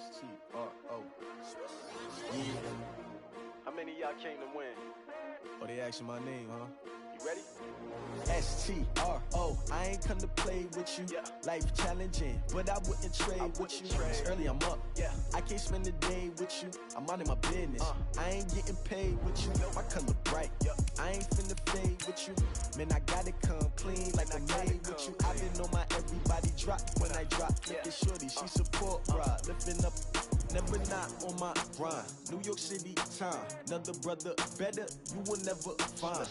S-T-R-O. Yeah. How many of y'all came to win? Oh, they asking my name, huh? You ready? S-T-R-O. I ain't come to play with you. Yeah. Life challenging, but I wouldn't trade with you. It's early, I'm up. Yeah. I can't spend the day with you. I'm minding my business. I ain't getting paid with you. My color bright. I ain't finna fade with you. Man, I gotta come clean like I'm made with you. I've been on my everybody drop when I drop. Flippin' shorty, she support ride. Lifting up, never not on my grind. New York City time. Another brother better, you will never find.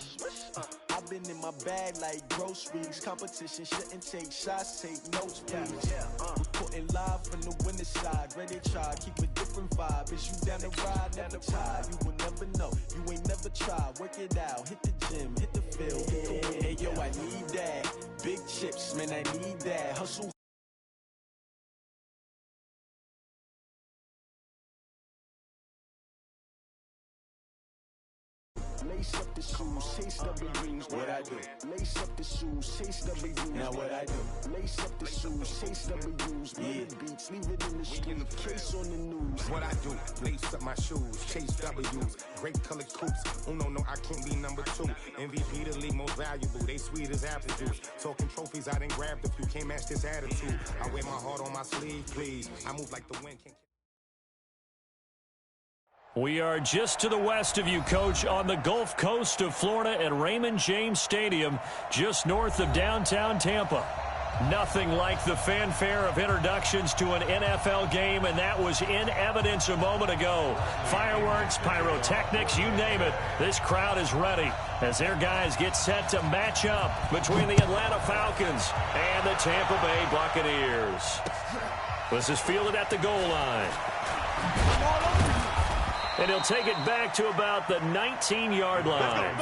I've been in my bag like groceries. Competition shouldn't take shots, take notes, please. Reporting live from the winning side. Ready to try, keep a different vibe. Is you down the ride, never tired. You will never know, you ain't never tried. Work it out, hit the gym, hit the field, hit the win. Hey yo, I need that. Big chips, man, I need that. Hustle. Lace up the shoes, chase double greens, what I do. Lace up the shoes, chase double greens, now what I do. Lace up the shoes, chase double greens, beats, leave it in the street, case on the news. What I do, lace up my shoes, chase W's, great colored coops. Oh no, I can't be number 2. MVP the league most valuable, they sweet as apple juice. Talking trophies, I done grabbed a few, can't match this attitude. I wear my heart on my sleeve, please. I move like the wind. We are just to the west of you, Coach, on the Gulf Coast of Florida at Raymond James Stadium, just north of downtown Tampa. Nothing like the fanfare of introductions to an NFL game, and that was in evidence a moment ago. Fireworks, pyrotechnics, you name it. This crowd is ready as their guys get set to match up between the Atlanta Falcons and the Tampa Bay Buccaneers. This is fielded at the goal line. And he'll take it back to about the 19-yard line.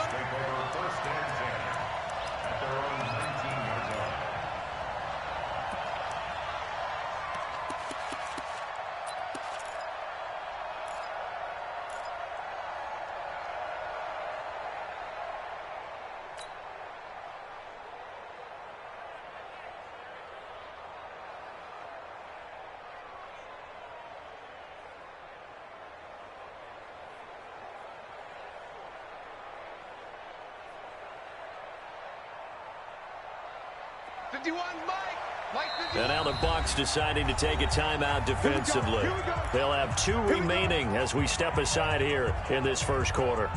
And now the Bucs deciding to take a timeout defensively. They'll have 2 remaining as we step aside here in this first quarter.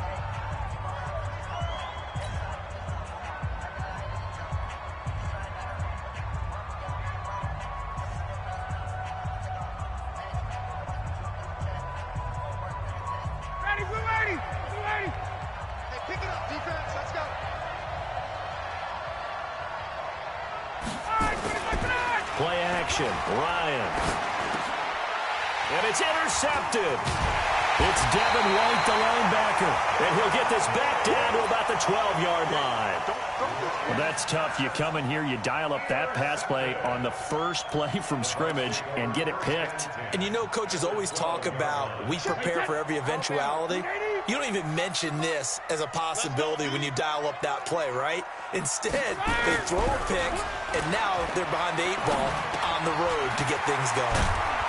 Play action, Ryan. And it's intercepted. It's Devin White, the linebacker. And he'll get this back down to about the 12-yard line. Well, that's tough. You come in here, you dial up that pass play on the first play from scrimmage and get it picked. And you know, coaches always talk about we prepare for every eventuality. You don't even mention this as a possibility when you dial up that play, right? Instead, they throw a pick, and now they're behind the 8 ball on the road to get things going.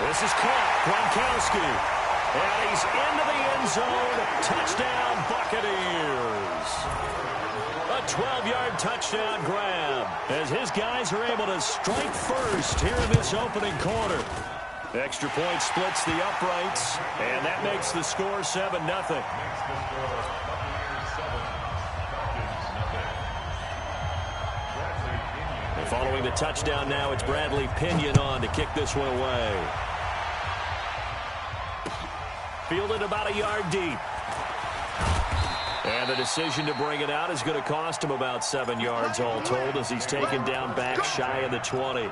This is caught. Gronkowski. And he's into the end zone. Touchdown, Buccaneers. A 12-yard touchdown grab as his guys are able to strike first here in this opening quarter. Extra point splits the uprights, and that makes the score 7-0. Following the touchdown now, it's Bradley Pinion on to kick this one away. Fielded about a yard deep. And the decision to bring it out is going to cost him about 7 yards all told as he's taken down back shy of the 20.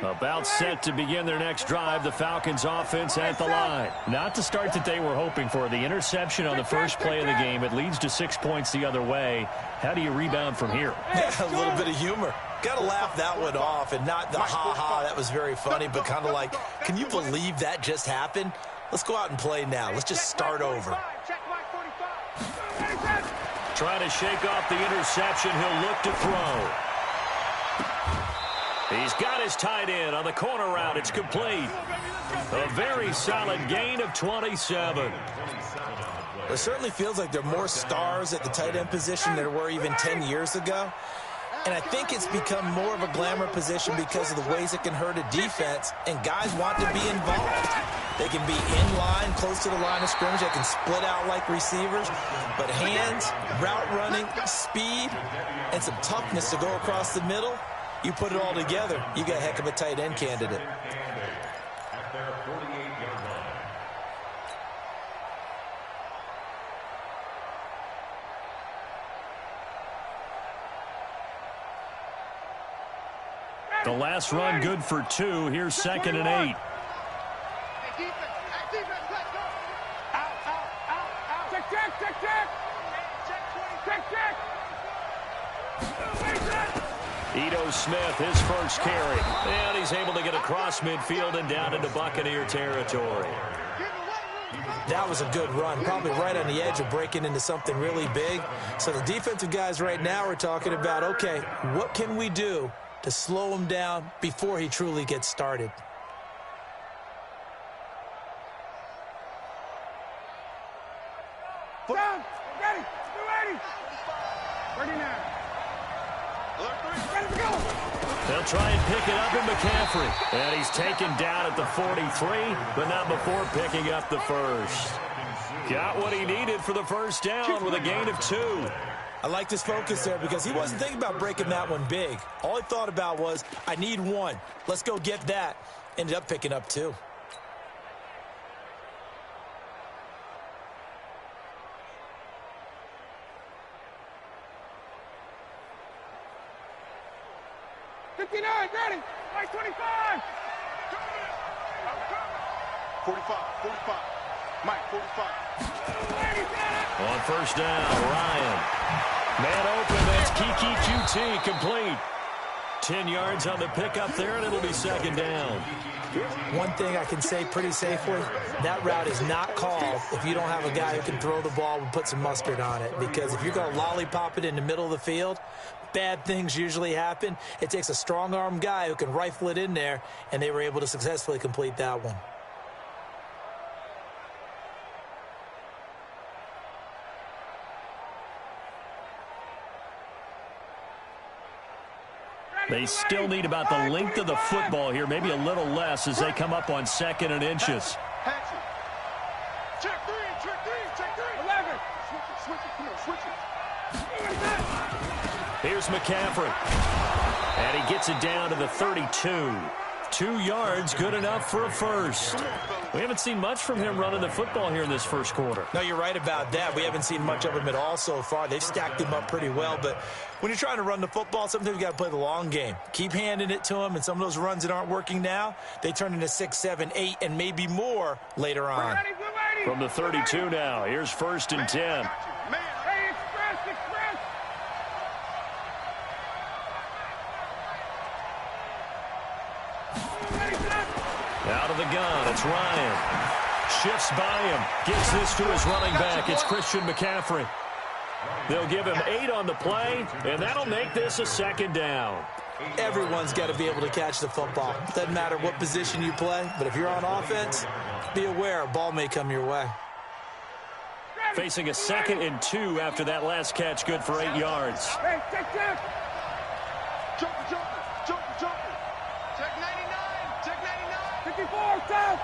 About set to begin their next drive, the Falcons offense at the line. Not the start that they were hoping for. The interception on the first play of the game, it leads to 6 points the other way. How do you rebound from here? Yeah, a little bit of humor. Got to laugh that one off, and not the ha-ha, that was very funny, but kind of like, can you believe that just happened? Let's go out and play now. Let's just start over. Trying to shake off the interception. He'll look to throw. He's got his tight end on the corner route. It's complete. A very solid gain of 27. It certainly feels like there are more stars at the tight end position than there were even 10 years ago. And I think it's become more of a glamour position because of the ways it can hurt a defense, and guys want to be involved. They can be in line, close to the line of scrimmage. They can split out like receivers. But hands, route running, speed, and some toughness to go across the middle, you put it all together, you got a heck of a tight end candidate. The last run good for 2. Here's 2nd and 8. Ito Smith, his first carry. And he's able to get across midfield and down into Buccaneer territory. That was a good run, probably right on the edge of breaking into something really big. So the defensive guys right now are talking about, okay, what can we do to slow him down before he truly gets started? Down, ready, ready. Ready now. Ready to go. They'll try and pick it up in McCaffrey. And he's taken down at the 43, but not before picking up the first. Got what he needed for the first down with a gain of 2. I liked his focus there because he wasn't thinking about breaking that one big. All he thought about was, I need 1. Let's go get that. Ended up picking up 2. Ready, 25. 45. Mike, 45. On first down, Ryan. Man open, that's Kiki QT, complete. 10 yards on the pickup there, and it'll be 2nd down. One thing I can say pretty safely, that route is not called if you don't have a guy who can throw the ball and put some mustard on it. Because if you're going to lollipop it in the middle of the field, bad things usually happen. It takes a strong-arm guy who can rifle it in there, and they were able to successfully complete that one. They still need about the length of the football here, maybe a little less as they come up on 2nd and inches. Check 3, check 3. 11. Switch it, come on, switch it. Here's McCaffrey. And he gets it down to the 32. 2 yards, good enough for a first. We haven't seen much from him running the football here in this first quarter. No, you're right about that. We haven't seen much of him at all so far. They've stacked him up pretty well, but when you're trying to run the football, sometimes you got to play the long game. Keep handing it to him, and some of those runs that aren't working now, they turn into 6, 7, 8, and maybe more later on. From the 32 now, here's 1st and 10. Out of the gun, it's Ryan. Shifts by him. Gives this to his running back. It's Christian McCaffrey. They'll give him 8 on the play, and that'll make this a 2nd down. Everyone's got to be able to catch the football. Doesn't matter what position you play, but if you're on offense, be aware a ball may come your way. Facing a 2nd and 2 after that last catch, good for 8 yards. Hey, check. Jumper. Check 99. 54, stop.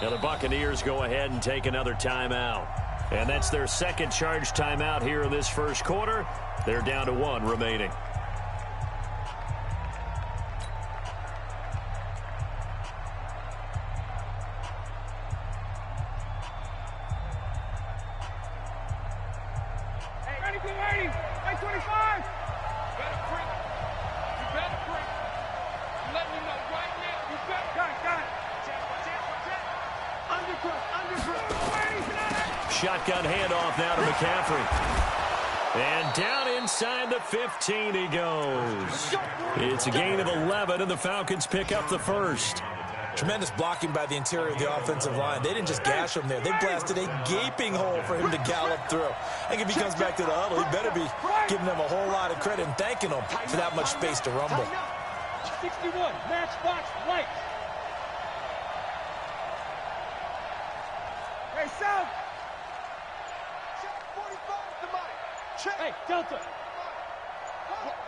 Now the Buccaneers go ahead and take another timeout. And that's their 2nd charge timeout here in this first quarter. They're down to 1 remaining. Shotgun handoff now to McCaffrey. And down inside the 15 he goes. It's a gain of 11, and the Falcons pick up the first. Tremendous blocking by the interior of the offensive line. They didn't just gash him there. They blasted a gaping hole for him to gallop through. I think if he comes back to the huddle, he better be giving them a whole lot of credit and thanking them for that much space to rumble. 61, matchbox right. Hey, South. Check 45 to Mike. Check. Hey, Delta.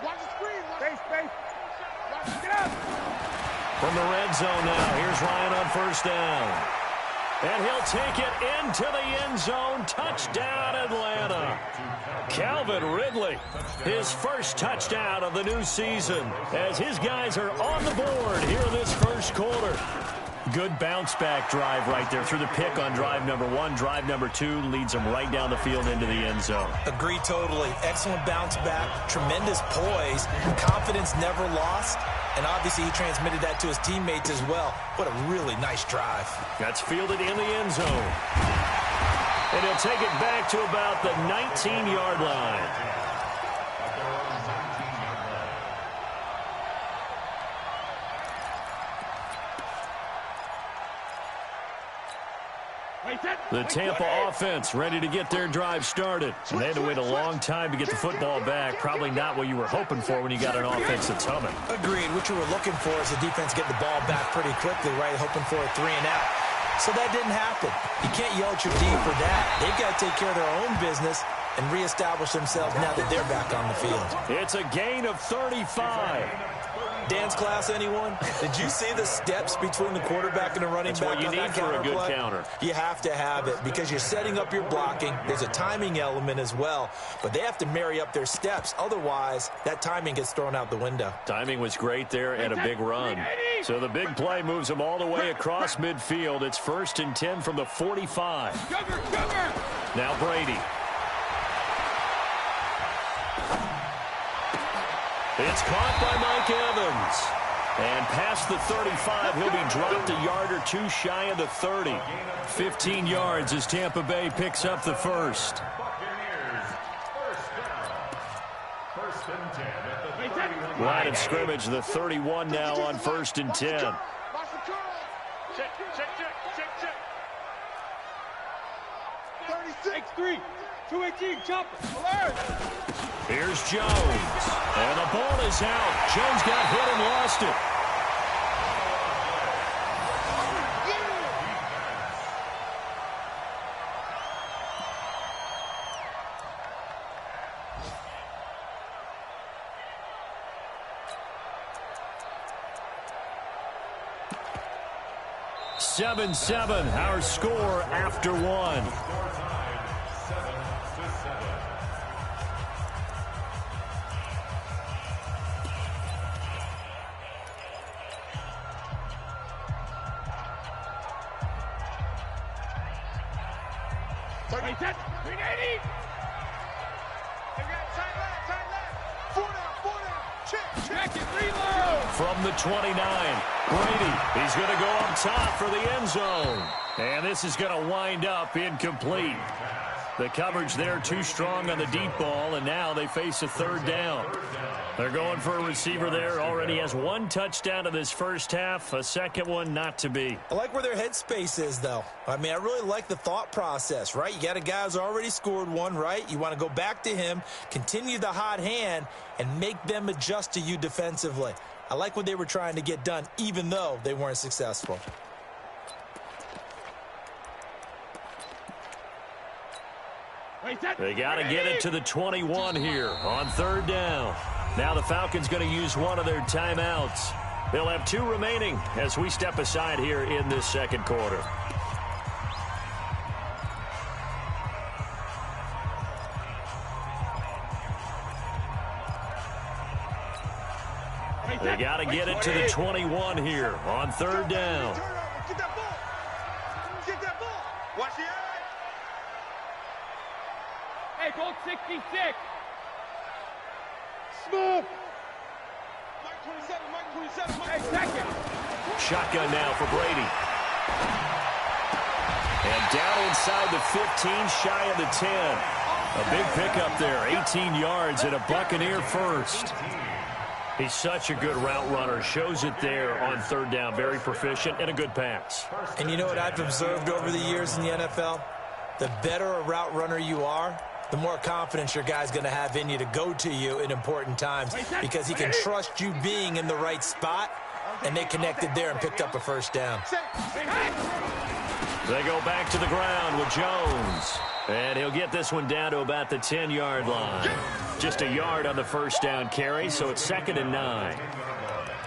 Watch the screen. Space. Get out. From the red zone now, here's Ryan on first down. And he'll take it into the end zone. Touchdown, Atlanta. Calvin Ridley, his first touchdown of the new season, as his guys are on the board here in this first quarter. Good bounce-back drive right there through the pick on drive number 1. Drive number 2 leads them right down the field into the end zone. Agree totally. Excellent bounce back, tremendous poise, confidence never lost, and obviously he transmitted that to his teammates as well. What a really nice drive. That's fielded in the end zone. And he'll take it back to about the 19-yard line. The Tampa offense ready to get their drive started. And they had to wait a long time to get the football back. Probably not what you were hoping for when you got an offense that's humming. Agreed. What you were looking for is the defense get the ball back pretty quickly, right? Hoping for a 3-and-out. So that didn't happen. You can't yell at your D for that. They've got to take care of their own business and reestablish themselves now that they're back on the field. It's a gain of 35. Dance class, anyone? Did you see the steps between the quarterback and the running back? That's what you need for a good counter. You have to have it because you're setting up your blocking. There's a timing element as well, but they have to marry up their steps. Otherwise, that timing gets thrown out the window. Timing was great there and a big run. So the big play moves them all the way across midfield. It's 1st and 10 from the 45. Cover. Now Brady. It's caught by Mike Evans. And past the 35, he'll be dropped a yard or two shy of the 30. 15 yards as Tampa Bay picks up the first. Line of scrimmage, the 31 now on 1st and 10. Check. 36. 3, 218, chopper. Here's Jones. And the ball is out. Jones got hit and lost it. (7-7), our score after 1. From the 29, Brady, he's going to go up top for the end zone. And this is going to wind up incomplete. The coverage there too strong on the deep ball, and now they face a 3rd down. They're going for a receiver there. Already has 1 touchdown in this first half, a second one not to be. I like where their headspace is, though. I mean, I really like the thought process, right? You got a guy who's already scored 1, right? You want to go back to him, continue the hot hand, and make them adjust to you defensively. I like what they were trying to get done, even though they weren't successful. They got to get it to the 21 here on 3rd down. Now the Falcons going to use one of their timeouts. They'll have 2 remaining as we step aside here in this second quarter. They got to get it to the 21 here on 3rd down. Get that ball. Get that ball. Watch the eye. Hey, Colt 66. Smooth. Mike 27. Hey, second. Shotgun now for Brady. And down inside the 15, shy of the 10. A big pickup there, 18 yards and a Buccaneer first. He's such a good route runner. Shows it there on third down. Very proficient and a good pass. And you know what I've observed over the years in the NFL? The better a route runner you are, the more confidence your guy's going to have in you to go to you in important times because he can trust you being in the right spot, and they connected there and picked up a first down. They go back to the ground with Jones. And he'll get this one down to about the 10-yard line. Just a yard on the first down carry, so it's 2nd and 9.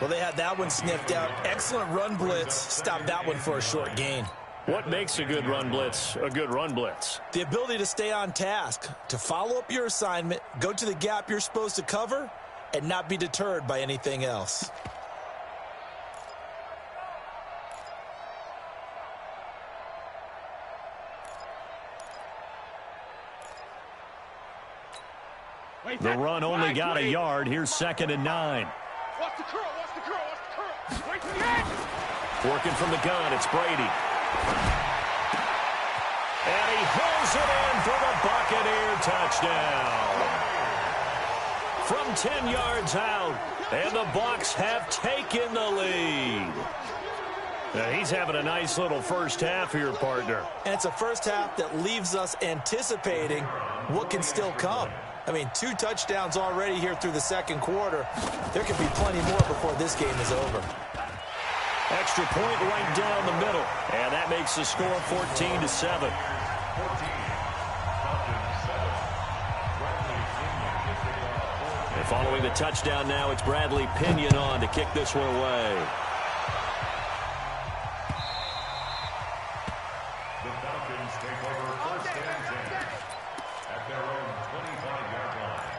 Well, they had that one sniffed out. Excellent run blitz. Stopped that one for a short gain. What makes a good run blitz a good run blitz? The ability to stay on task, to follow up your assignment, go to the gap you're supposed to cover, and not be deterred by anything else. The run only got a yard. Here's 2nd and 9. Watch the curl, watch the curl, watch the curl. Wait for the edge. Working from the gun, it's Brady. And he hauls it in for the Buccaneer touchdown. From 10 yards out, and the Bucs have taken the lead. Now, he's having a nice little first half here, partner. And it's a first half that leaves us anticipating what can still come. I mean, 2 touchdowns already here through the second quarter. There could be plenty more before this game is over. Extra point right down the middle. And that makes the score 14-7. And following the touchdown now, it's Bradley Pinion on to kick this one away. The Falcons take over 1st and 10 at their own 25-yard line.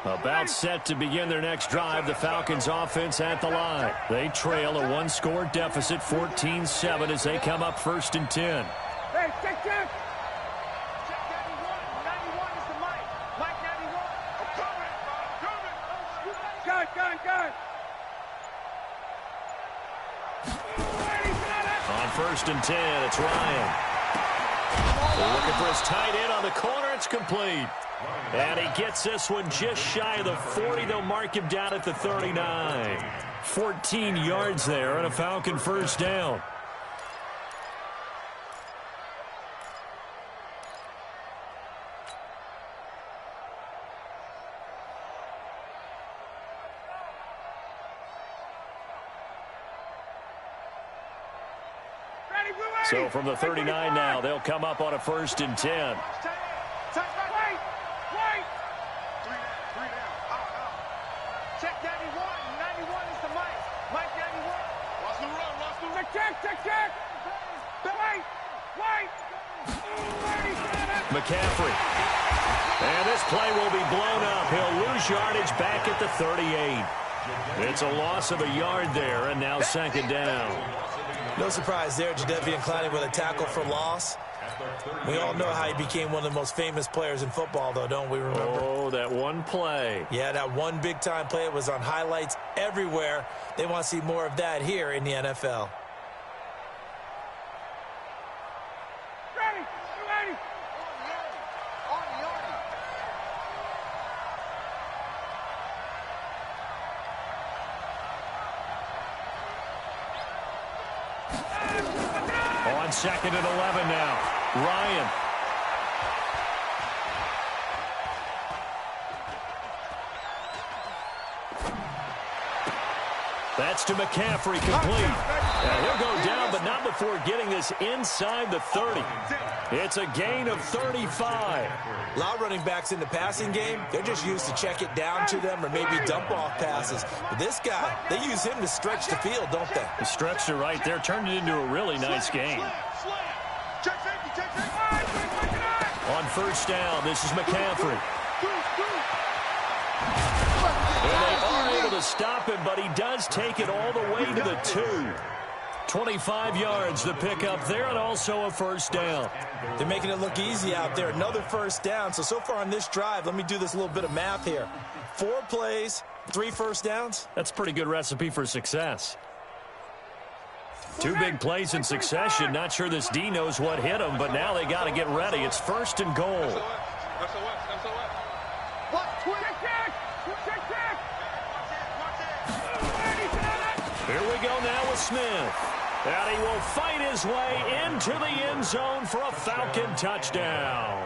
About set to begin their next drive, the Falcons offense at the line. They trail a 1-score deficit, 14-7, as they come up 1st and 10. Hey, check. Check 91. 91 is the mic. Mic 91. I'm coming. Gun. On 1st and 10, it's Ryan. They're looking for his tight end on the corner. It's complete. And he gets this one just shy of the 40. They'll mark him down at the 39. 14 yards there and a Falcon first down. So from the 39 now, they'll come up on a 1st and 10. Wait. 3 down. Out. Check 91. 91 is the mic. Mic 91. Watch the run. Check. Wait. McCaffrey. And this play will be blown up. He'll lose yardage back at the 38. It's a loss of a yard there, and now 2nd down. No surprise there, Jadeveon Clowney with a tackle for loss. We all know how he became one of the most famous players in football, though, don't we remember? Oh, that one play. Yeah, that one big-time play. It was on highlights everywhere. They want to see more of that here in the NFL. Ready. On 2nd and 11 now. Ryan. That's to McCaffrey, complete. And he'll go down, but not before getting this inside the 30. It's a gain of 35. A lot of running backs in the passing game, they're just used to check it down to them or maybe dump off passes. But this guy, they use him to stretch the field, don't they? The stretcher right there turned it into a really nice game. Check safety. On 1st down, this is McCaffrey. And they are able to stop him, but he does take it all the way to the 2. 25 yards the pickup there, and also a first down. They're making it look easy out there. Another first down. So far on this drive, let me do this little bit of math here. 4 plays, 3 first downs. That's a pretty good recipe for success. 2 big plays in succession. Not sure this D knows what hit them, but now they got to get ready. It's first and goal. Here we go now with Smith. And he will fight his way into the end zone for a Falcon touchdown.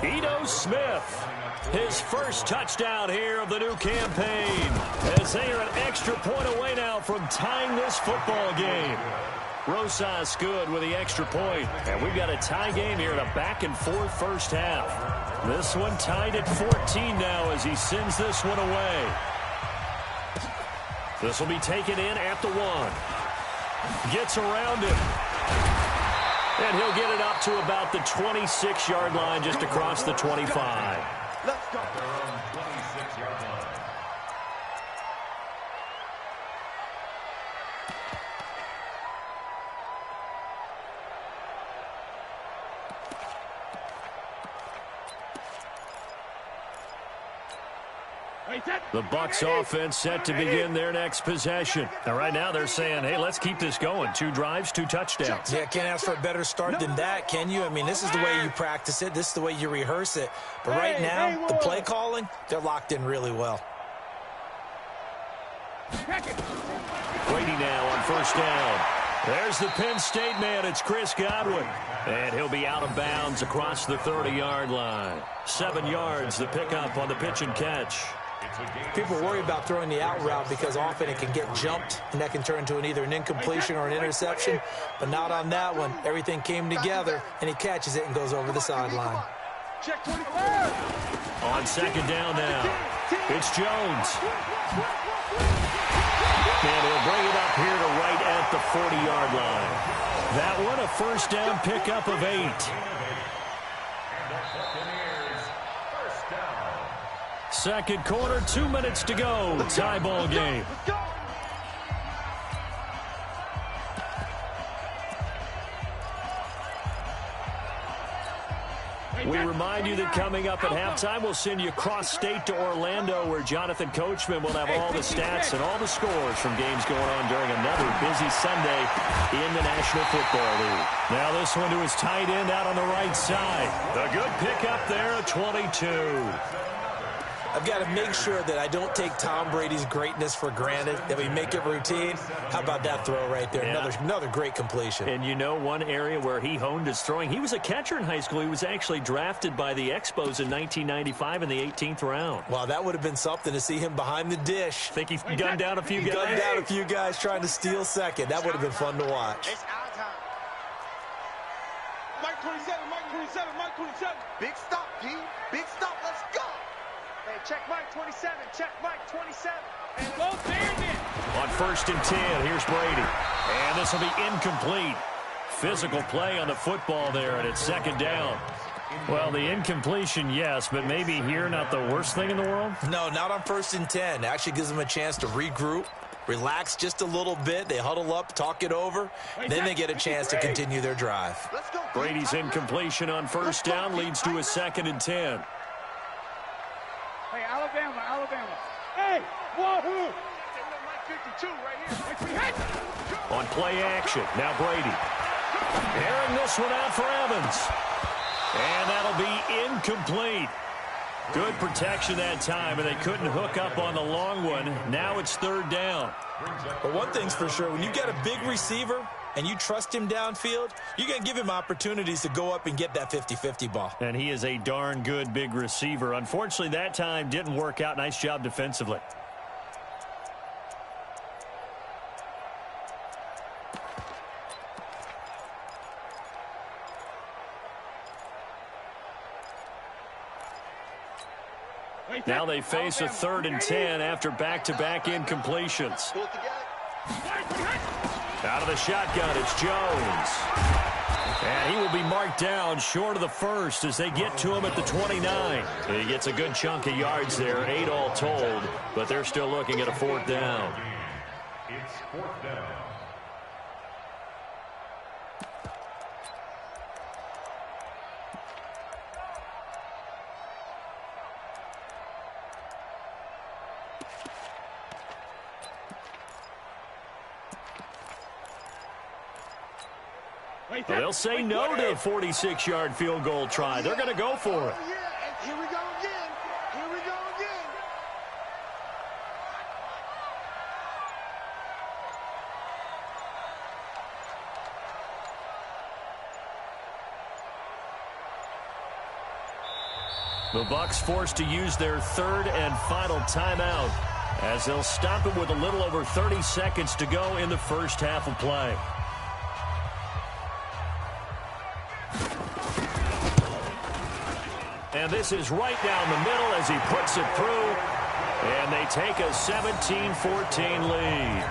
Ito Smith, his first touchdown here of the new campaign, as they are an extra point away now from tying this football game. Rosas good with the extra point, and we've got a tie game here in a back-and-forth first half. This one tied at 14 now as he sends this one away. This will be taken in at the 1. Gets around him. And he'll get it up to about the 26-yard line, just across the 25. Let's go. Their own 26-yard line. The Bucs offense set to begin their next possession. And right now they're saying, hey, let's keep this going. 2 drives, 2 touchdowns. Yeah, can't ask for a better start than that, can you? I mean, this is the way you practice it. This is the way you rehearse it. But right now, the play calling, they're locked in really well. Brady now on first down. There's the Penn State man. It's Chris Godwin. And he'll be out of bounds across the 30-yard line. 7 yards, the pickup on the pitch and catch. People worry about throwing the out route because often it can get jumped, and that can turn into either an incompletion or an interception. But not on that one. Everything came together, and he catches it and goes over the sideline. On second down now, it's Jones. And he'll bring it up here to right at the 40-yard line. That one, a first down pickup of 8. Second quarter, 2 minutes to go. Tie ball game. We remind you that coming up at halftime, we'll send you cross-state to Orlando, where Jonathan Coachman will have all the stats and all the scores from games going on during another busy Sunday in the National Football League. Now this one to his tight end out on the right side. A good pickup there, a 22. I've got to make sure that I don't take Tom Brady's greatness for granted, that we make it routine. How about that throw right there? Yeah. Another great completion. And you know one area where he honed his throwing, he was a catcher in high school. He was actually drafted by the Expos in 1995 in the 18th round. Wow, that would have been something to see him behind the dish. Think he gunned down a few guys? Gunned down a few guys trying to steal second. That would have been fun to watch. It's our time. Mike 27, Mike 27, Mike 27. Big stop, P. Big stop. Let's go. Hey, check Mike 27. Check Mike 27. And go Bandit. On first and 10, here's Brady. And this will be incomplete. Physical play on the football there, and it's second down. Well, the incompletion, yes, but maybe here not the worst thing in the world? No, not on first and 10. It actually gives them a chance to regroup, relax just a little bit. They huddle up, talk it over. Then they get a chance to continue their drive. Brady's incompletion on first down leads to a second and 10. Hey, Alabama, Alabama. Hey, wahoo! Mike 52 right here. On play action, now Brady. Airing this one out for Evans. And that'll be incomplete. Good protection that time, and they couldn't hook up on the long one. Now it's third down. But one thing's for sure, when you get a big receiver and you trust him downfield, you're going to give him opportunities to go up and get that 50-50 ball. And he is a darn good big receiver. Unfortunately, that time didn't work out. Nice job defensively. Now they face a third and 10 after back-to-back incompletions. Out of the shotgun, it's Jones. And he will be marked down short of the first as they get to him at the 29. He gets a good chunk of yards there, 8 all told, but they're still looking at a fourth down. It's fourth down. Well, they'll say no to a 46-yard field goal try. They're going to go for it. Here we go again. Here we go again. The Bucs forced to use their third and final timeout as they'll stop it with a little over 30 seconds to go in the first half of play. And this is right down the middle as he puts it through. And they take a 17-14 lead.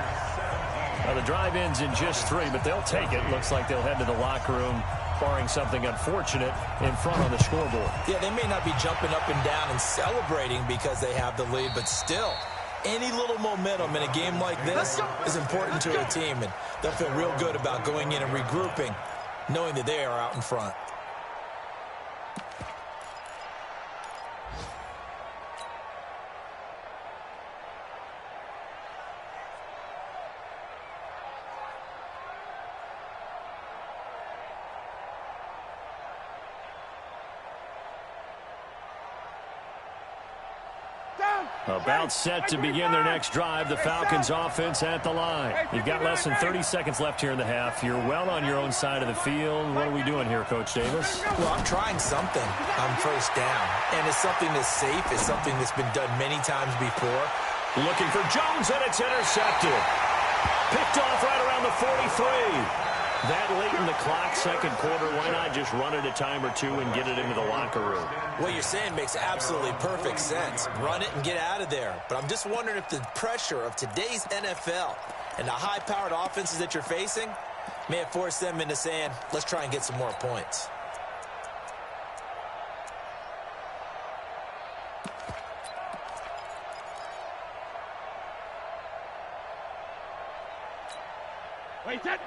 Now, the drive ends in just 3, but they'll take it. Looks like they'll head to the locker room, barring something unfortunate in front on the scoreboard. Yeah, they may not be jumping up and down and celebrating because they have the lead, but still, any little momentum in a game like this is important to a team, and they'll feel real good about going in and regrouping, knowing that they are out in front. About set to begin their next drive, the Falcons offense at the line. You've got less than 30 seconds left here in the half. You're well on your own side of the field. What are we doing here, Coach Davis? Well, I'm trying something on first down, and it's something that's safe. It's something that's been done many times before. Looking for Jones, and it's intercepted. Picked off right around the 43. That late in the clock, second quarter, why not just run it a time or two and get it into the locker room? What you're saying makes absolutely perfect sense. Run it and get out of there. But I'm just wondering if the pressure of today's NFL and the high-powered offenses that you're facing may have forced them into saying, let's try and get some more points.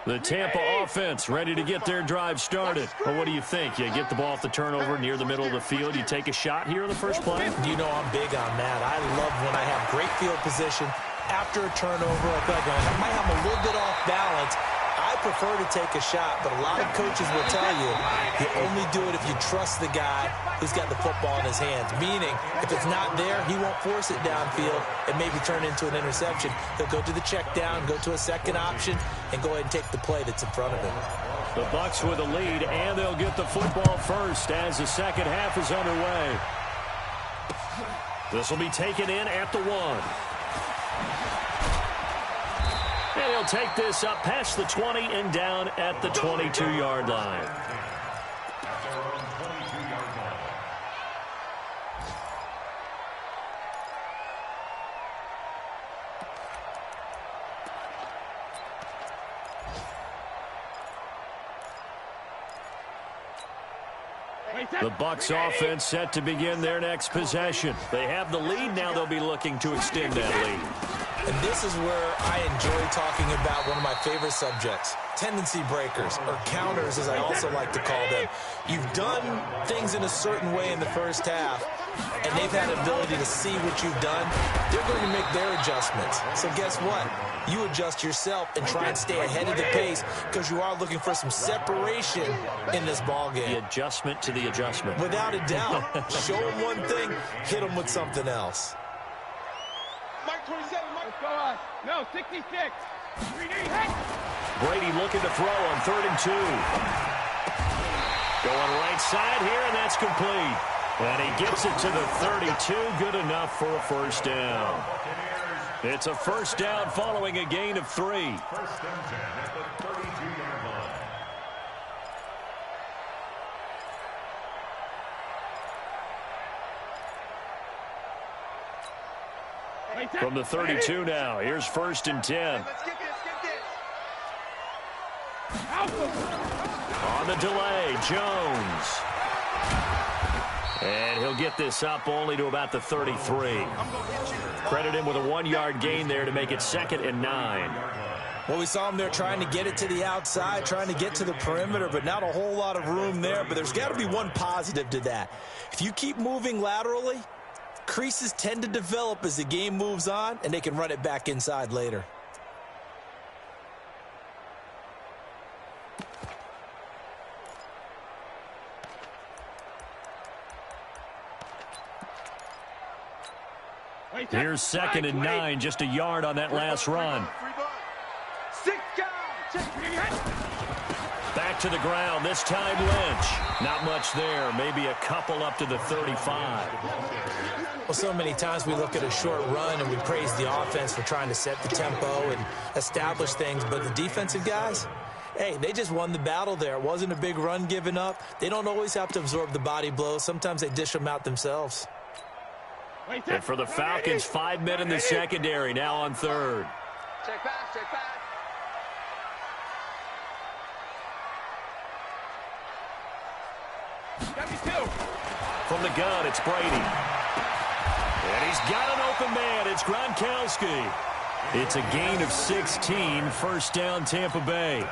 The Tampa offense ready to get their drive started. Well, what do you think? You get the ball off the turnover near the middle of the field. You take a shot here in the first play? You know I'm big on that. I love when I have great field position. After a turnover, I feel like I might have a little bit off balance. I prefer to take a shot, but a lot of coaches will tell you only do it if you trust the guy who's got the football in his hands. Meaning, if it's not there, he won't force it downfield and maybe turn it into an interception. He'll go to the check down, go to a second option, and go ahead and take the play that's in front of him. The Bucs with a lead, and they'll get the football first as the second half is underway. This will be taken in at the 1. And he'll take this up past the 20 and down at the 22-yard line. The Bucs offense set to begin their next possession. They have the lead. Now they'll be looking to extend that lead. And this is where I enjoy talking about one of my favorite subjects, tendency breakers, or counters as I also like to call them. You've done things in a certain way in the first half, and they've had the ability to see what you've done. They're going to make their adjustments. So guess what? You adjust yourself and try and stay ahead of the pace because you are looking for some separation in this ballgame. The adjustment to the adjustment. Without a doubt. Show them one thing, hit them with something else. Mike 27, Mike. Let's go on. No, 66. 3D. Brady looking to throw on 3rd and 2. Going right side here, and that's complete. And he gets it to the 32. Good enough for a first down. It's a first down following a gain of 3. 1st and 10 at the 32-yard line. From the 32 now, here's 1st and 10. Let's get this, On the delay, Jones. And he'll get this up only to about the 33. Credit him with a 1-yard gain there to make it 2nd and 9. Well, we saw him there trying to get it to the outside, trying to get to the perimeter, but not a whole lot of room there. But there's got to be one positive to that. If you keep moving laterally, creases tend to develop as the game moves on, and they can run it back inside later. Here's 2nd and 9, just a yard on that last run. Back to the ground, this time Lynch. Not much there, maybe a couple up to the 35. Well, so many times we look at a short run and we praise the offense for trying to set the tempo and establish things, but the defensive guys, hey, they just won the battle there. It wasn't a big run given up. They don't always have to absorb the body blows. Sometimes they dish them out themselves. And for the Falcons, 5 men in the secondary, now on 3rd. Check back, check back. From the gun, it's Brady. And he's got an open man. It's Gronkowski. It's a gain of 16, 1st down Tampa Bay.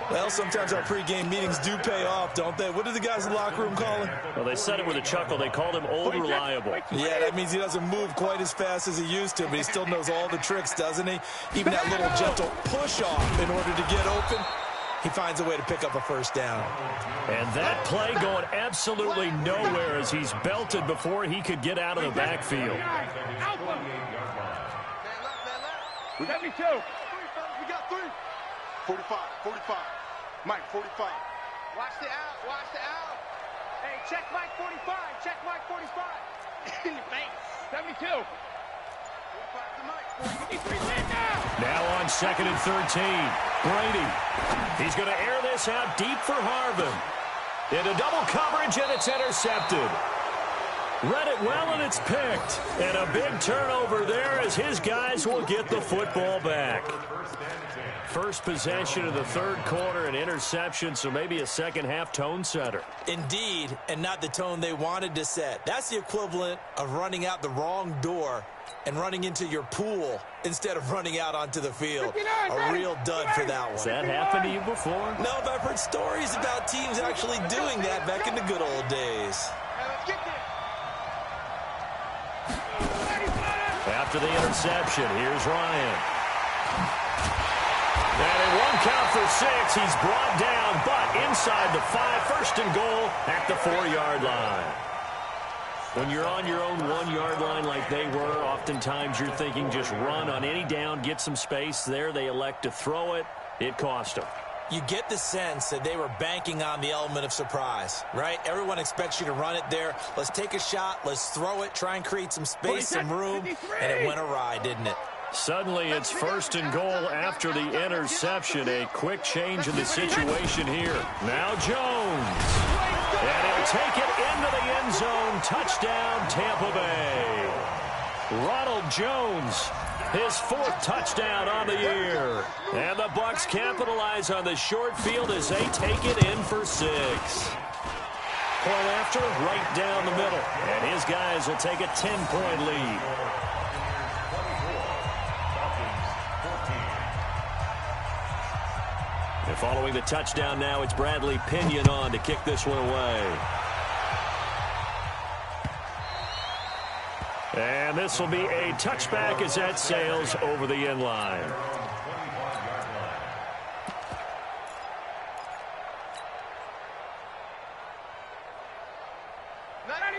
Well, sometimes our pregame meetings do pay off, don't they? What do the guys in the locker room call him? Well, they said it with a chuckle. They called him Old Reliable. Yeah, that means he doesn't move quite as fast as he used to, but he still knows all the tricks, doesn't he? Even that little gentle push-off in order to get open. He finds a way to pick up a 1st down. And that play going absolutely nowhere as he's belted before he could get out of the backfield. 72. We got 3. 45, 45. Mike, 45. Watch the out, watch the out. Hey, check Mike 45, check Mike 45. In your face. 72. 45 to Mike. Now on 2nd and 13. Brady. He's going to air this out deep for Harvin. Into double coverage, and it's intercepted. Read it well, and it's picked. And a big turnover there as his guys will get the football back. First possession of the 3rd quarter, an interception, so maybe a second-half tone setter. Indeed, and not the tone they wanted to set. That's the equivalent of running out the wrong door and running into your pool instead of running out onto the field. A real dud for that one. Has that happened to you before? No, but I've heard stories about teams actually doing that back in the good old days. After the interception, here's Ryan. And it won't count for 6. He's brought down, but inside the 5, 1st and goal at the 4-yard line. When you're on your own 1-yard line like they were, oftentimes you're thinking just run on any down, get some space. There they elect to throw it. It cost them. You get the sense that they were banking on the element of surprise, right? Everyone expects you to run it there. Let's take a shot. Let's throw it. Try and create some space, some room. And it went awry, didn't it? Suddenly it's 1st and goal after the interception. A quick change in the situation here. Now Jones. And he'll take it into the end zone. Touchdown, Tampa Bay. Ronald Jones, his 4th touchdown on the year. And the Bucs capitalize on the short field as they take it in for 6. Point after, right down the middle. And his guys will take a 10-point lead. And following the touchdown now, it's Bradley Pinion on to kick this one away. And this will be a touchback as that sails over the end line.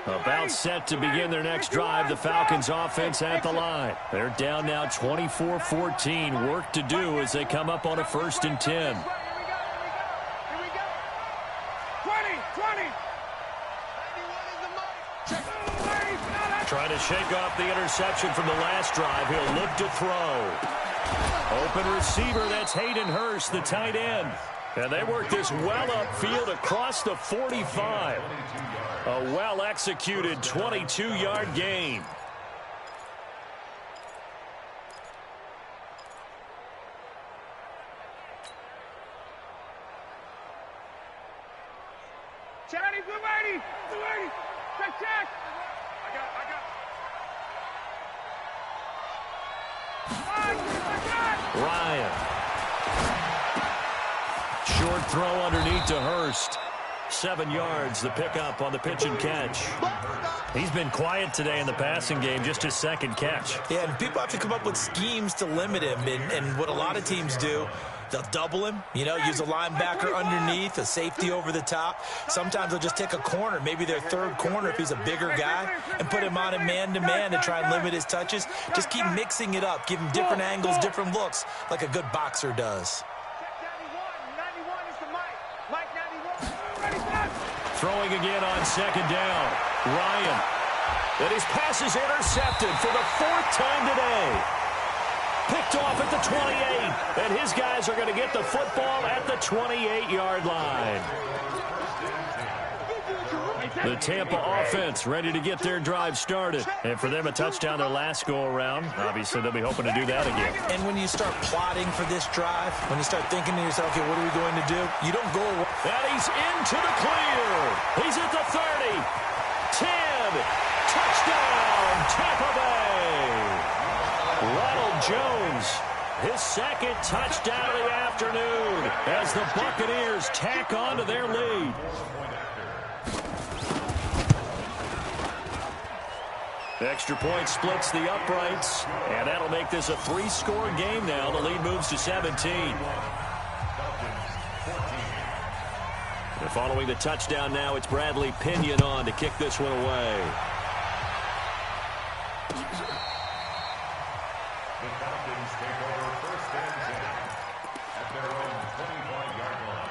About set to begin their next drive, the Falcons offense at the line. They're down now 24-14. Work to do as they come up on a 1st and 10. Trying to shake off the interception from the last drive. He'll look to throw. Open receiver, that's Hayden Hurst, the tight end. And they work this well upfield across the 45. A well-executed 22-yard gain. Johnny, blue 80, check. Ryan. Short throw underneath to Hurst. 7 yards, the pickup on the pitch and catch. He's been quiet today in the passing game, just his 2nd catch. Yeah, and people have to come up with schemes to limit him. And what a lot of teams do They'll double him, use a linebacker underneath, a safety over the top. Sometimes they'll just take a corner, maybe their third corner if he's a bigger guy, and put him on a man-to-man to try and limit his touches. Just keep mixing it up, give him different angles, different looks, like a good boxer does. Throwing again on second down. Ryan. And his pass is intercepted for the fourth time today. Picked off at the 28. And his guys are going to get the football at the 28-yard line. The Tampa offense ready to get their drive started. And for them, a touchdown their last go-around. Obviously, they'll be hoping to do that again. And when you start plotting for this drive, when you start thinking to yourself, okay, what are we going to do? You don't go away. And he's into the clear. He's at the 30. 10. Touchdown, Tampa Bay. Ronald Jones, his second touchdown of the afternoon as the Buccaneers tack on to their lead. Extra point splits the uprights, and that'll make this a 3-score game now. The lead moves to 17. And following the touchdown now, it's Bradley Pinion on to kick this one away. The Falcons take over first and 10 at their own 25-yard line.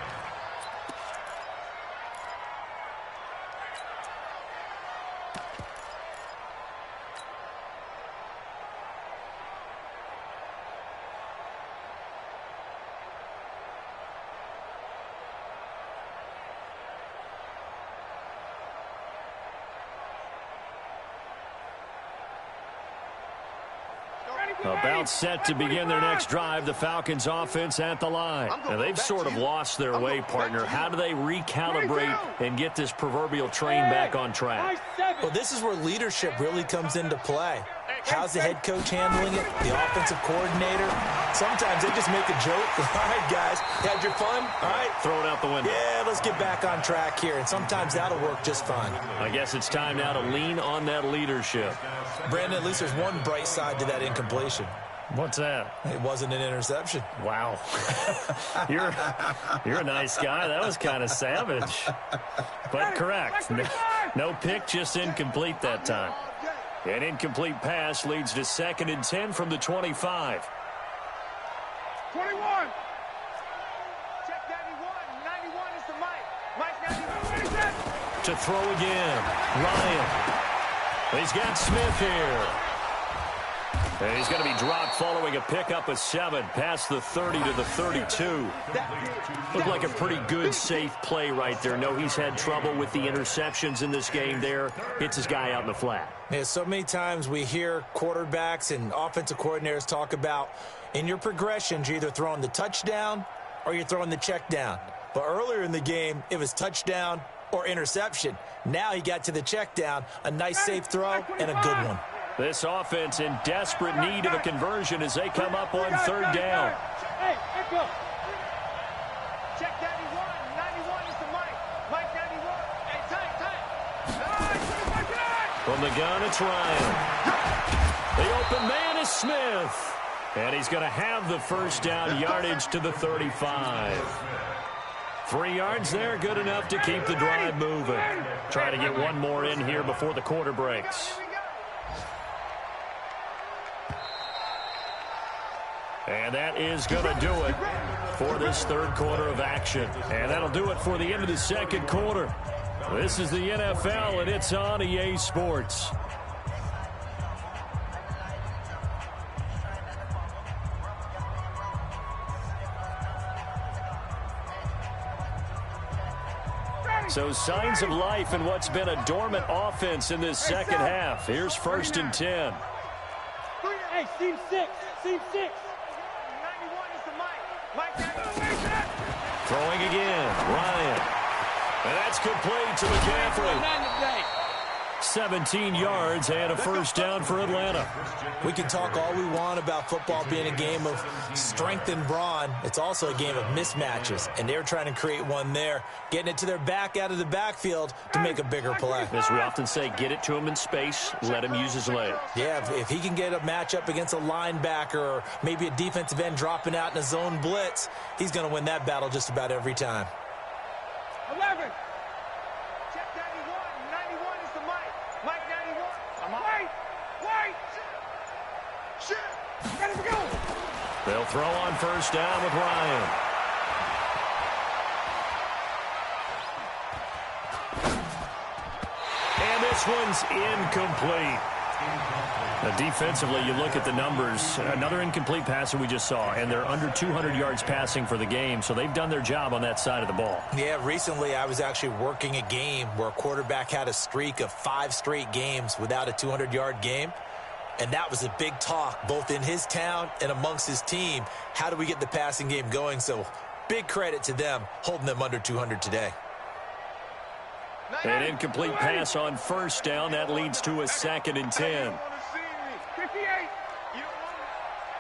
About set to begin their next drive, the Falcons offense at the line. Now, they've sort of lost their way, partner. How do they recalibrate and get this proverbial train back on track? Well, this is where leadership really comes into play. How's the head coach handling it? The offensive coordinator? Sometimes they just make a joke. All right, guys, had your fun? All right. Throw it out the window. Yeah, let's get back on track here. And sometimes that'll work just fine. I guess it's time now to lean on that leadership. Brandon, at least there's one bright side to that incompletion. What's that? It wasn't an interception. Wow. You're a nice guy. That was kind of savage. But correct. No pick, just incomplete that time. An incomplete pass leads to 2nd and 10 from the 25. 21. Check 91. 91 is the Mike. Mike 91. To throw again. Ryan. He's got Smith here. And he's going to be dropped following a pickup of 7 past the 30 to the 32. Looked like a pretty good, safe play right there. No, he's had trouble with the interceptions in this game there. Hits his guy out in the flat. Yeah, so many times we hear quarterbacks and offensive coordinators talk about in your progressions, you're either throwing the touchdown or you're throwing the check down. But earlier in the game, it was touchdown or interception. Now he got to the check down, a nice safe throw and a good one. This offense in desperate need of a conversion as they come up on 3rd down. Hey, let's go. Check 91. 91 is the Mike. Mike 91. Hey, tight. From the gun, it's Ryan. The open man is Smith. And he's going to have the first down, yardage to the 35. 3 yards there, good enough to keep the drive moving. Try to get one more in here before the quarter breaks. And that is going to do it for this 3rd quarter of action. And that'll do it for the end of the 2nd quarter. This is the NFL, and it's on EA Sports. So signs of life in what's been a dormant offense in this 2nd half. Here's 1st and 10. Hey, team 6. Team 6. Throwing again, Ryan. And that's complete to McCaffrey. 17 yards and a first down for Atlanta. We can talk all we want about football being a game of strength and brawn. It's also a game of mismatches, and they're trying to create one there, getting it to their back out of the backfield to make a bigger play. As we often say, get it to him in space, let him use his legs. Yeah, if he can get a matchup against a linebacker or maybe a defensive end dropping out in a zone blitz, he's going to win that battle just about every time. 11. Check 91. 91 is the Mike. Mike 91. I'm on. Wait. Shit. Ready to go. They'll throw on first down with Ryan. And this one's incomplete. Now, defensively, you look at the numbers. Another incomplete passer we just saw, and they're under 200 yards passing for the game, so they've done their job on that side of the ball. Yeah, recently I was actually working a game where a quarterback had a streak of 5 straight games without a 200-yard game, and that was a big talk both in his town and amongst his team. How do we get the passing game going? So big credit to them holding them under 200 today. An incomplete pass on first down. That leads to a 2nd and 10. 58.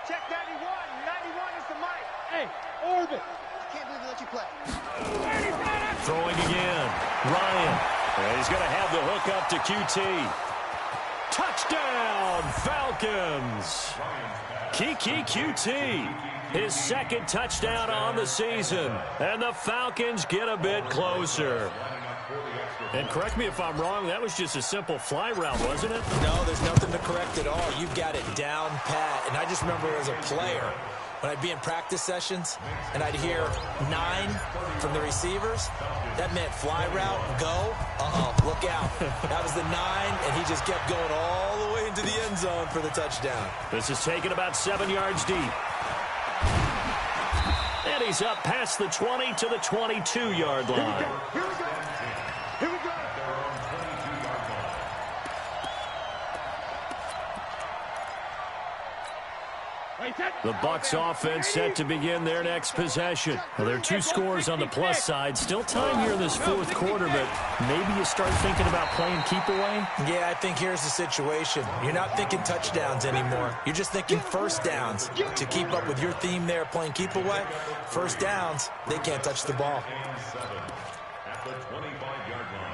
Check 91. 91 is the Mike. Hey, orbit. I can't believe they let you play. Throwing again. Ryan. And he's going to have the hook up to QT. Touchdown, Falcons. Kiki QT. His 2nd touchdown on the season. And the Falcons get a bit closer. And correct me if I'm wrong, that was just a simple fly route, wasn't it? No, there's nothing to correct at all. You've got it down pat. And I just remember as a player, when I'd be in practice sessions and I'd hear 9 from the receivers, that meant fly route, go, look out. That was the 9, and he just kept going all the way into the end zone for the touchdown. This is taken about 7 yards deep. And he's up past the 20 to the 22-yard line. Here we go. Here we go. The Bucs offense set to begin their next possession. Well, there are 2 scores on the plus side. Still time here in this 4th quarter, but maybe you start thinking about playing keep away? Yeah, I think here's the situation. You're not thinking touchdowns anymore. You're just thinking first downs. To keep up with your theme there, playing keep away, first downs, they can't touch the ball. At the 25-yard line.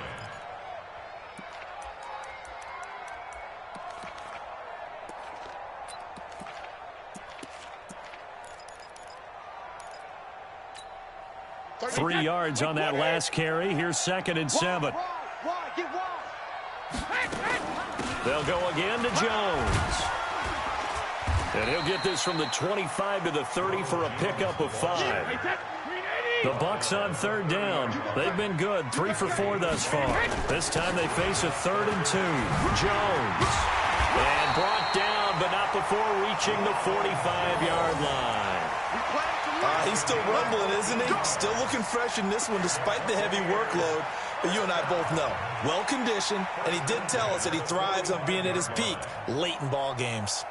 Three yards on that last carry. Here's 2nd and 7. They'll go again to Jones. And he'll get this from the 25 to the 30 for a pickup of 5. The Bucs on 3rd down. They've been good, 3 for 4 thus far. This time they face a 3rd and 2. Jones. And brought down, but not before reaching the 45-yard line. He's still rumbling, isn't he? Still looking fresh in this one despite the heavy workload. But you and I both know, well-conditioned, and he did tell us that he thrives on being at his peak late in ball games.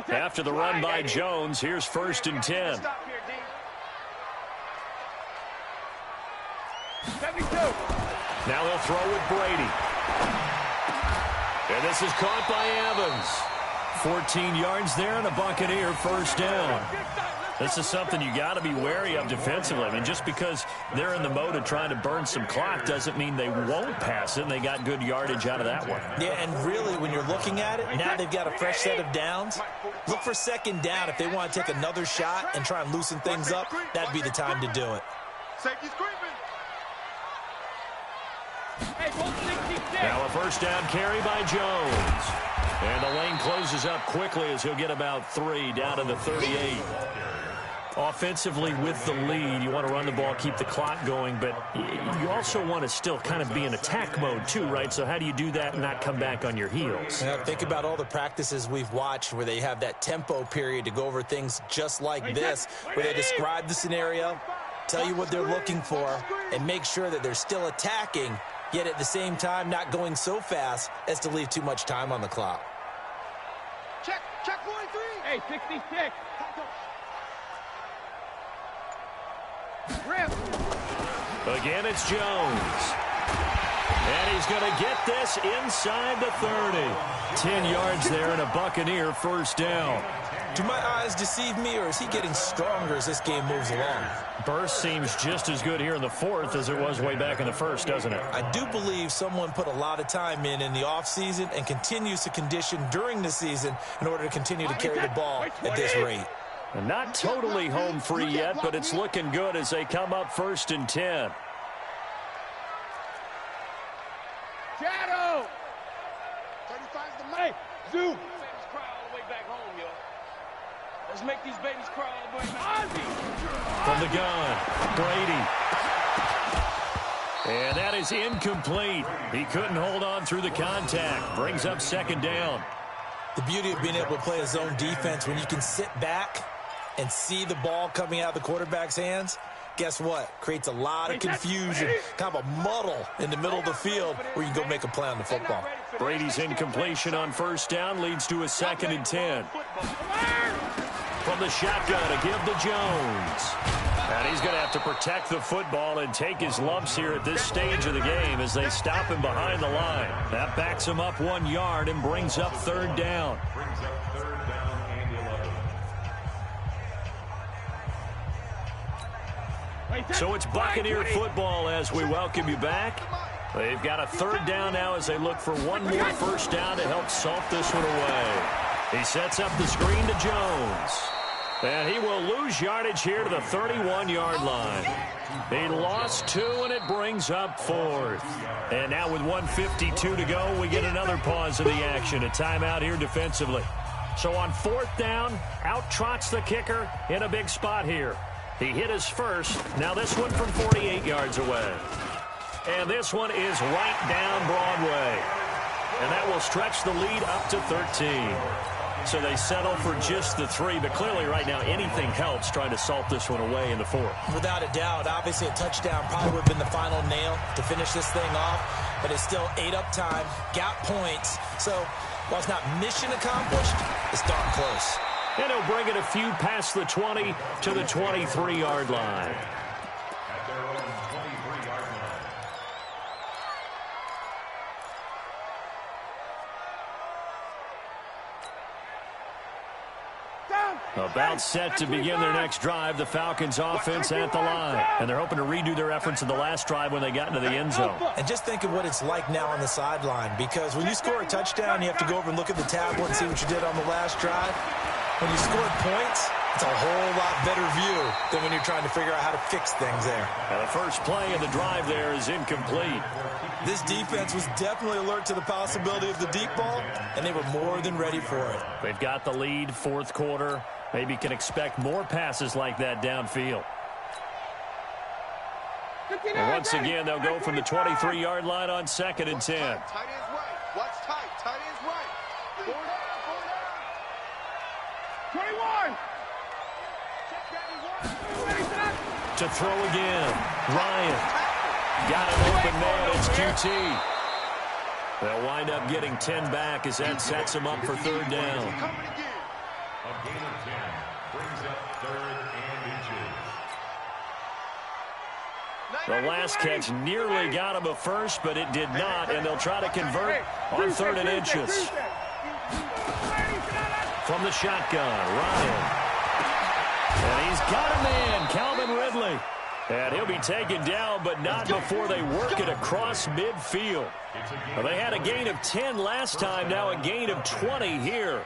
After the run by Jones, here's 1st and 10. 72. Now they'll throw with Brady. And this is caught by Evans. 14 yards there and a Buccaneer first down. This is something you got to be wary of defensively. I mean, just because they're in the mode of trying to burn some clock doesn't mean they won't pass it, and they got good yardage out of that one. Yeah, and really, when you're looking at it, now they've got a fresh set of downs. Look for 2nd down. If they want to take another shot and try and loosen things up, that'd be the time to do it. Safety's creeping. Now a first down carry by Jones. And the lane closes up quickly as he'll get about 3 down to the 38. Offensively with the lead, you want to run the ball, keep the clock going, but you also want to still kind of be in attack mode too, right? So how do you do that and not come back on your heels? Now, think about all the practices we've watched where they have that tempo period to go over things just like this, where they describe the scenario, tell you what they're looking for, and make sure that they're still attacking, yet at the same time not going so fast as to leave too much time on the clock. Check 43. Hey, 66. Rip. Again, it's Jones. And he's going to get this inside the 30. 10 yards there and a Buccaneer first down. Do my eyes deceive me, or is he getting stronger as this game moves along? Burst seems just as good here in the fourth as it was way back in the first, doesn't it? I do believe someone put a lot of time in the offseason and continues to condition during the season in order to continue to carry the ball at this rate. And not totally home free yet, but it's looking good as they come up 1st and 10. Shadow. 35's the mic. Hey, Zoo. Babies cry all the way back home, yo. Let's make these babies cry all the way back. From the gun, Brady. And that is incomplete. He couldn't hold on through the contact. Brings up 2nd down. The beauty of being able to play a zone defense, when you can sit back and see the ball coming out of the quarterback's hands, guess what? Creates a lot of confusion, kind of a muddle in the middle of the field where you can go make a play on the football. Brady's incompletion on 1st down leads to a 2nd and 10. From the shotgun to give to Jones. And he's going to have to protect the football and take his lumps here at this stage of the game as they stop him behind the line. That backs him up 1 yard and brings up 3rd down. Brings up 3rd down and 11. So it's Buccaneer football as we welcome you back. They've got a 3rd down now as they look for one more 1st down to help salt this one away. He sets up the screen to Jones. And he will lose yardage here to the 31-yard line. He lost 2, and it brings up 4th. And now with 1:52 to go, we get another pause in the action. A timeout here defensively. So on 4th down, out trots the kicker in a big spot here. He hit his first. Now this one from 48 yards away. And this one is right down Broadway. And that will stretch the lead up to 13. So they settle for just the 3, but clearly right now anything helps trying to salt this one away in the 4th. Without a doubt, obviously a touchdown probably would have been the final nail to finish this thing off, but it's still 8-up time, got points. So while it's not mission accomplished, it's darn close. And he'll bring it a few past the 20 to the 23-yard line. At their own 23-yard line. About set to begin their next drive, the Falcons offense at the line. And they're hoping to redo their efforts in the last drive when they got into the end zone. And just think of what it's like now on the sideline, because when you score a touchdown, you have to go over and look at the tablet and see what you did on the last drive. When you scored points, it's a whole lot better view than when you're trying to figure out how to fix things there. And the first play of the drive there is incomplete. This defense was definitely alert to the possibility of the deep ball, and they were more than ready for it. They've got the lead, 4th quarter. Maybe can expect more passes like that downfield. And once again, they'll go from the 23-yard line on 2nd and 10. Tight end's right. What's tight? Tight end's right. 21. To throw again. Ryan. Got an open man. It's QT. They'll wind up getting 10 back as that sets them up for 3rd down. A gain of 10 brings up 3rd and inches. The last catch nearly got him a first, but it did not, and they'll try to convert on 3rd and inches. From the shotgun, Ryan. And he's got a man, Calvin Ridley. And he'll be taken down, but not before they work it across midfield. Well, they had a gain of 10 last time, now a gain of 20 here.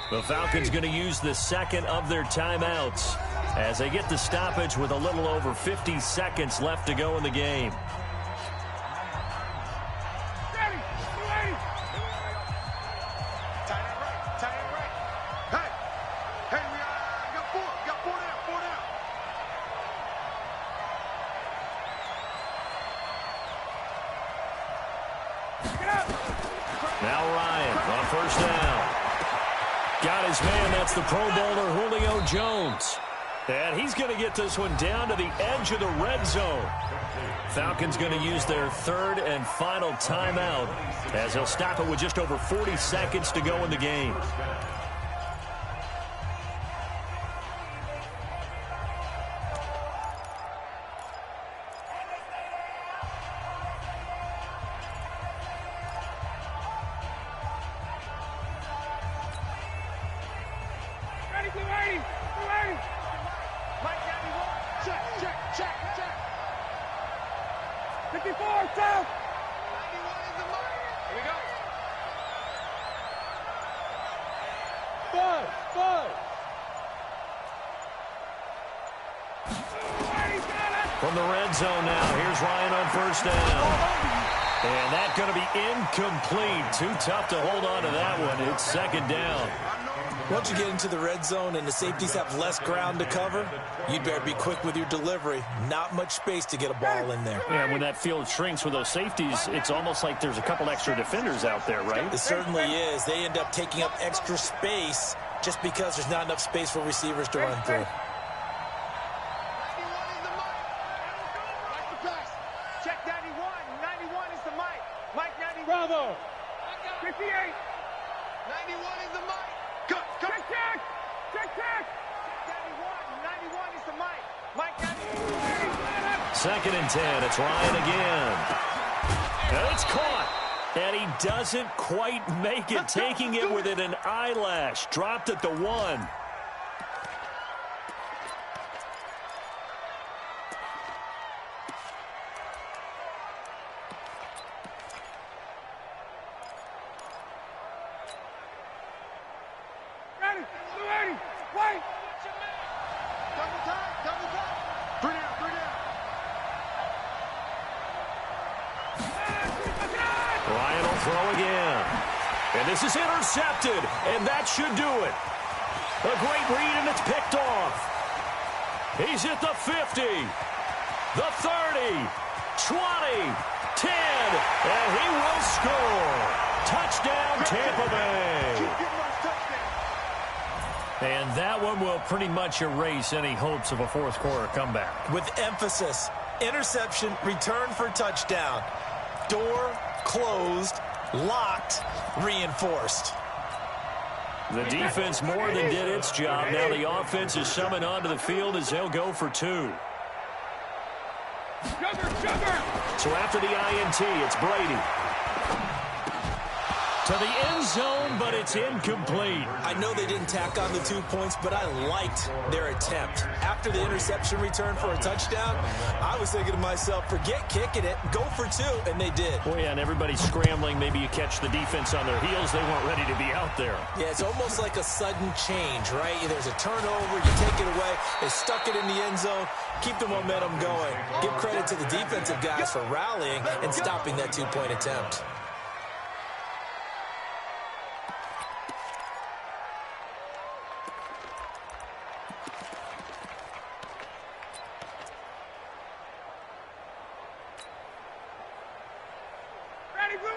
The Falcons going to use the 2nd of their timeouts as they get the stoppage with a little over 50 seconds left to go in the game. Now Ryan on 1st down. Got his man. That's the Pro Bowler Julio Jones. And he's going to get this one down to the edge of the red zone. Falcons going to use their third and final timeout as they'll stop it with just over 40 seconds to go in the game. From the red zone now, here's Ryan on first down. And that's going to be incomplete. Too tough to hold on to that one. It's second down. Once you get into the red zone and the safeties have less ground to cover, you'd better be quick with your delivery. Not much space to get a ball in there. Yeah, when that field shrinks with those safeties, it's almost like there's a couple extra defenders out there, right? It certainly is. They end up taking up extra space just because there's not enough space for receivers to run through. Check 91. 91 is the mic. Mike 91. Bravo. 58. 91 is the mic. Check, check. Check, check. 91 is the mic. Mike 91. Second and 10. It's Ryan again. And it's caught. And he doesn't quite make it, taking it within an eyelash. Dropped at the 1. Ryan will throw again. And this is intercepted, and that should do it. A great read, and it's picked off. He's at the 50, the 30, 20, 10, and he will score. Touchdown, Tampa Bay. And that one will pretty much erase any hopes of a fourth quarter comeback. With emphasis, interception, return for touchdown. Door closed, locked, reinforced. The defense more than did its job. Now the offense is summoned onto the field as they'll go for 2. So after the INT, it's Brady. To the end zone, but it's incomplete. I know they didn't tack on the 2 points, but I liked their attempt. After the interception return for a touchdown, I was thinking to myself, forget kicking it, go for 2, and they did. Well, yeah, and everybody's scrambling. Maybe you catch the defense on their heels. They weren't ready to be out there. Yeah, it's almost like a sudden change, right? There's a turnover, you take it away, they stuck it in the end zone, keep the momentum going. Give credit to the defensive guys for rallying and stopping that 2-point attempt.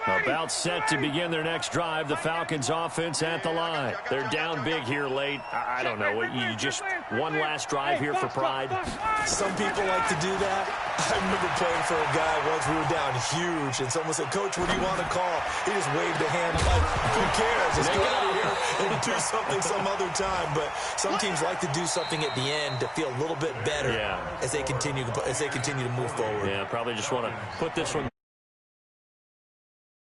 About set to begin their next drive. The Falcons offense at the line. They're down big here late. I don't know. You just one last drive here for pride. Some people like to do that. I remember playing for a guy once. We were down huge, and someone said, "Coach, what do you want to call?" He just waved a hand like, "Who cares? Let's go out of here and do something some other time." But some teams like to do something at the end to feel a little bit better as they continue to move forward. Yeah, probably just want to put this one